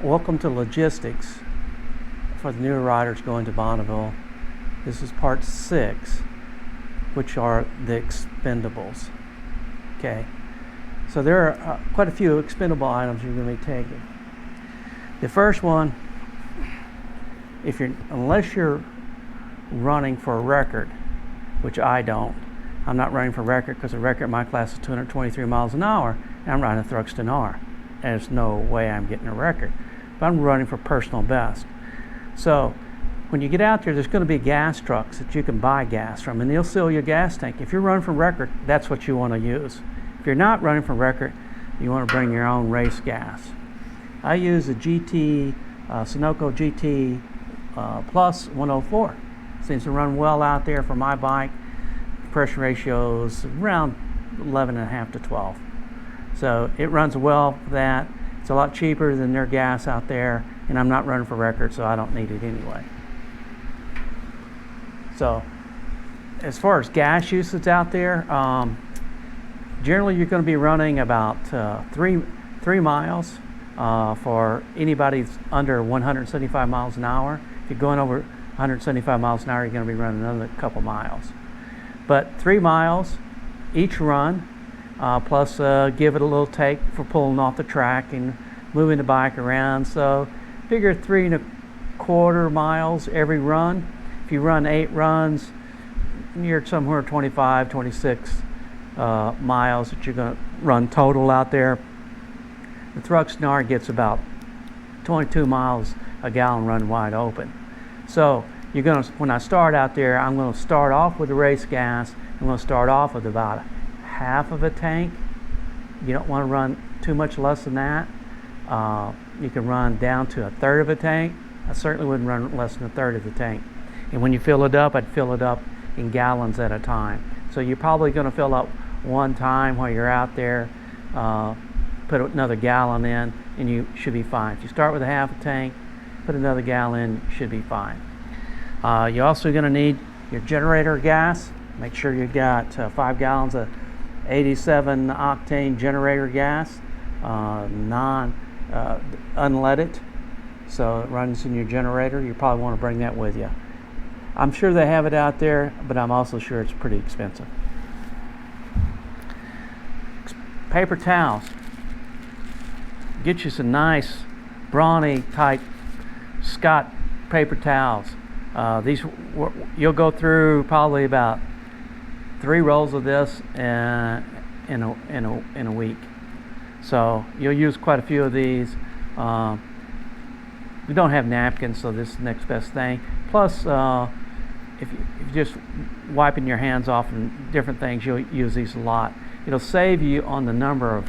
Welcome to logistics for the newer riders going to Bonneville. This is part 6, which are the Expendables. Okay, so there are quite a few expendable items you're going to be taking. The first one, unless you're running for a record, which I don't. I'm not running for record because the record in my class is 223 miles an hour, and I'm riding a Thruxton R. And there's no way I'm getting a record. But I'm running for personal best. So when you get out there, there's going to be gas trucks that you can buy gas from, and they'll fill your gas tank. If you're running for record, that's what you want to use. If you're not running for record, you want to bring your own race gas. I use a GT, Sunoco GT Plus 104. Seems to run well out there for my bike. Pressure ratio is around 11.5 to 12. So it runs well for that. It's a lot cheaper than their gas out there, and I'm not running for record, so I don't need it anyway. So as far as gas usage out there, generally you're going to be running about 3 miles for anybody that's under 175 miles an hour. If you're going over 175 miles an hour, you're going to be running another couple miles. But 3 miles each run, plus give it a little take for pulling off the track and moving the bike around. So figure 3.25 miles every run. If you run 8 runs, you're somewhere 25, 26 miles that you're going to run total out there. The Thruxton R gets about 22 miles a gallon run wide open. So you're going to, when I start out there, I'm going to start off with the race gas. I'm going to start off with about half of a tank. You don't want to run too much less than that. You can run down to a third of a tank. I certainly wouldn't run less than a third of the tank. And when you fill it up, I'd fill it up in gallons at a time. So you're probably going to fill up one time while you're out there, put another gallon in, and you should be fine. If you start with a half a tank, put another gallon in, you should be fine. You're also going to need your generator gas. Make sure you've got 5 gallons of 87 octane generator gas, unleaded, so it runs in your generator. You probably want to bring that with you. I'm sure they have it out there, but I'm also sure it's pretty expensive. Paper towels. Get you some nice brawny type Scott paper towels. These you'll go through probably about 3 rolls of this in a week. So you'll use quite a few of these. We don't have napkins, so this is the next best thing. Plus, if you're just wiping your hands off and different things, you'll use these a lot. It'll save you on the number of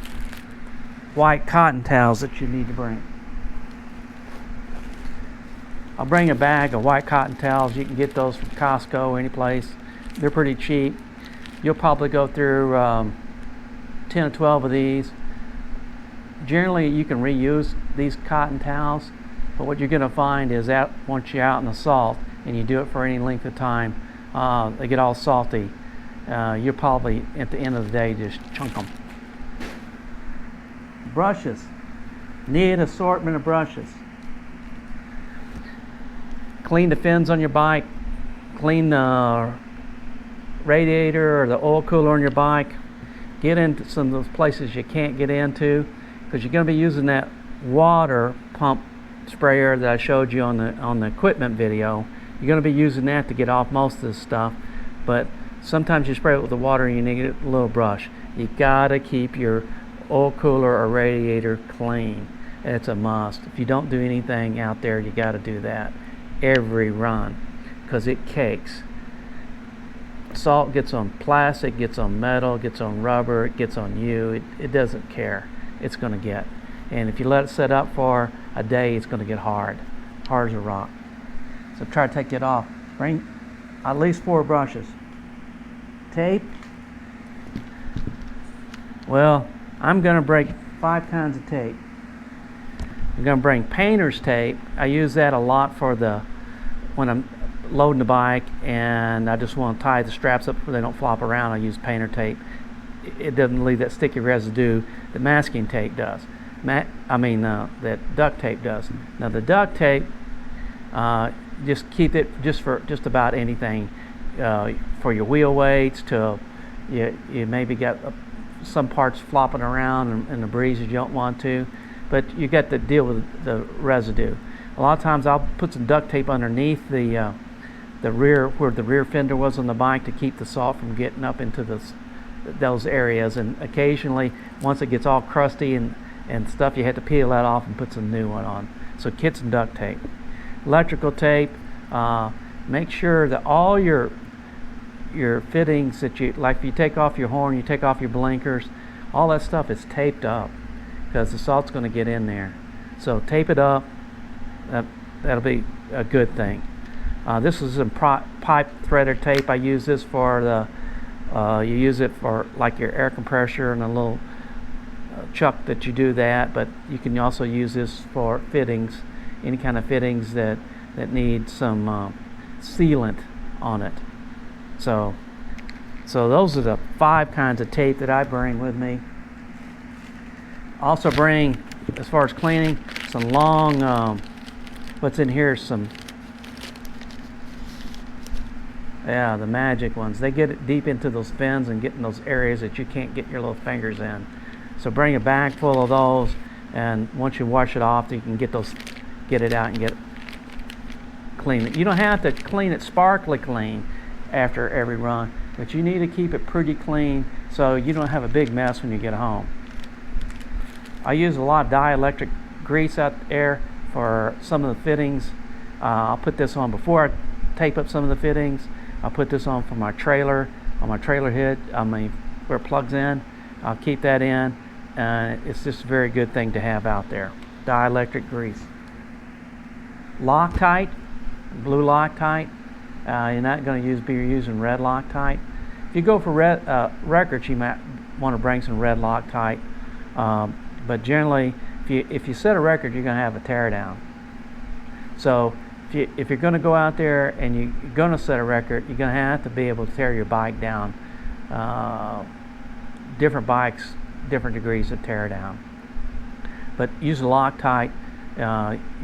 white cotton towels that you need to bring. I'll bring a bag of white cotton towels. You can get those from Costco or any place. They're pretty cheap. You'll probably go through 10 or 12 of these. Generally, you can reuse these cotton towels, but what you're going to find is that once you're out in the salt and you do it for any length of time, they get all salty. You'll probably, at the end of the day, just chunk them. Brushes. Need an assortment of brushes. Clean the fins on your bike. Clean the radiator or the oil cooler on your bike. Get into some of those places you can't get into, because you're going to be using that water pump sprayer that I showed you on the equipment video. You're going to be using that to get off most of this stuff, but sometimes you spray it with the water and you need a little brush. You got to keep your oil cooler or radiator clean. It's a must. If you don't do anything out there, you got to do that every run, because it cakes. Salt gets on plastic, gets on metal, gets on rubber, it gets on you. It doesn't care. It's going to get. And if you let it set up for a day, it's going to get hard as a rock. So try to take it off. Bring at least 4 brushes. Tape. Well, I'm going to break 5 kinds of tape. I'm going to bring painter's tape. I use that a lot for when I'm loading the bike and I just want to tie the straps up so they don't flop around. I use painter tape. It doesn't leave that sticky residue that masking tape does. that duct tape does. Now the duct tape, just keep it just for just about anything, for your wheel weights, to you maybe got some parts flopping around in the breeze you don't want to, but you got to deal with the residue. A lot of times I'll put some duct tape underneath the rear, where the rear fender was on the bike, to keep the salt from getting up into those areas. And occasionally, once it gets all crusty and stuff, you have to peel that off and put some new one on. So get some duct tape. Electrical tape. Make sure that all your fittings that like if you take off your horn, you take off your blinkers, all that stuff is taped up, because the salt's going to get in there. So tape it up. That'll be a good thing. This is some pipe threader tape. I use this for you use it for like your air compressor and a little chuck that you do that, but you can also use this for fittings, any kind of fittings that need some sealant on it. So those are the 5 kinds of tape that I bring with me. Also bring, as far as cleaning, some long, what's in here, the magic ones. They get it deep into those fins and get in those areas that you can't get your little fingers in. So bring a bag full of those, and once you wash it off, you can get it out and clean it. You don't have to clean it sparkly clean after every run, but you need to keep it pretty clean so you don't have a big mess when you get home. I use a lot of dielectric grease out there for some of the fittings. I'll put this on before I tape up some of the fittings. I'll put this on for my trailer, on my trailer head, where it plugs in. I'll keep that in. It's just a very good thing to have out there. Dielectric grease. Loctite, blue Loctite. You're not going to be using red Loctite. If you go for records, you might want to bring some red Loctite. But generally, if you set a record, you're going to have a tear down. So if you're going to go out there and you're going to set a record, you're going to have to be able to tear your bike down. Different bikes, different degrees of tear down. But use a Loctite.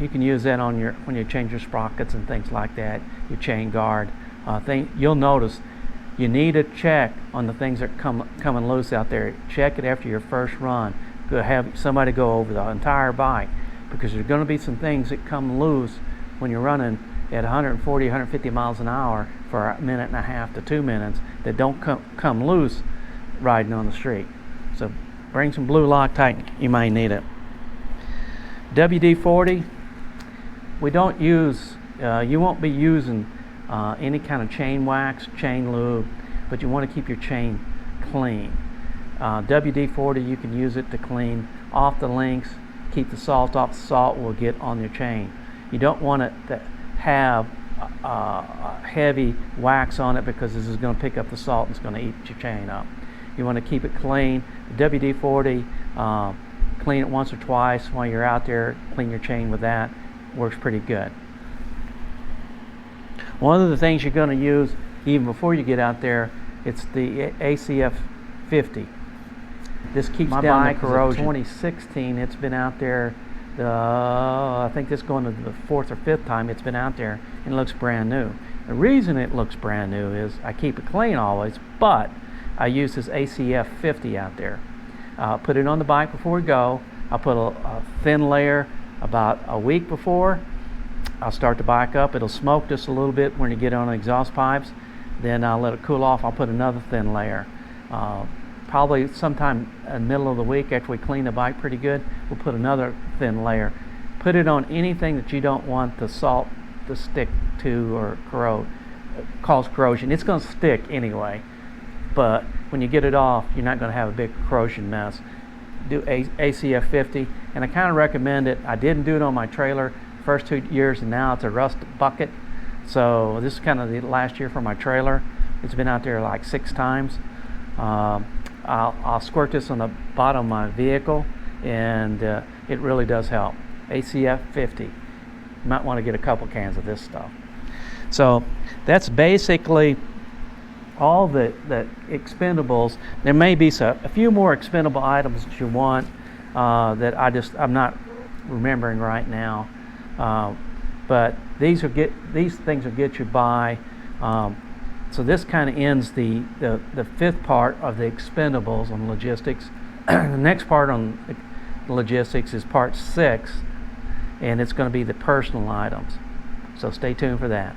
You can use that on when you change your sprockets and things like that, your chain guard. You'll notice you need to check on the things that are coming loose out there. Check it after your first run. Have somebody go over the entire bike, because there's going to be some things that come loose when you're running at 140, 150 miles an hour for a minute and a half to 2 minutes that don't come loose riding on the street. So bring some blue Loctite. You might need it. WD-40. We don't use. You won't be using any kind of chain wax, chain lube, but you want to keep your chain clean. WD-40, you can use it to clean off the links, keep the salt off. The salt will get on your chain. You don't want it to have heavy wax on it, because this is going to pick up the salt and it's going to eat your chain up. You want to keep it clean. WD-40, clean it once or twice while you're out there. Clean your chain with that. Works pretty good. One of the things you're going to use even before you get out there, it's the ACF 50. This keeps down the corrosion. 2016, it's been out there. I think this is going to the 4th or 5th time it's been out there, and it looks brand new. The reason it looks brand new is I keep it clean always, but I use this ACF 50 out there. Put it on the bike before we go. I'll put a thin layer about a week before. I'll start the bike up. It'll smoke just a little bit when you get on the exhaust pipes. Then I'll let it cool off. I'll put another thin layer. Probably sometime in the middle of the week, after we clean the bike pretty good, we'll put another thin layer. Put it on anything that you don't want the salt to stick to or cause corrosion. It's going to stick anyway, but when you get it off, you're not going to have a big corrosion mess. Do ACF 50, and I kind of recommend it. I didn't do it on my trailer the first 2 years, and now it's a rust bucket. So this is kind of the last year for my trailer. It's been out there like 6 times. I'll squirt this on the bottom of my vehicle, and it really does help. ACF 50. You might want to get a couple cans of this stuff. So that's basically all the Expendables. There may be a few more expendable items that you want. that I'm not remembering right now. But these things will get you by. So this kind of ends the fifth part of the Expendables on logistics. The next part on logistics is part 6, and it's going to be the personal items. So stay tuned for that.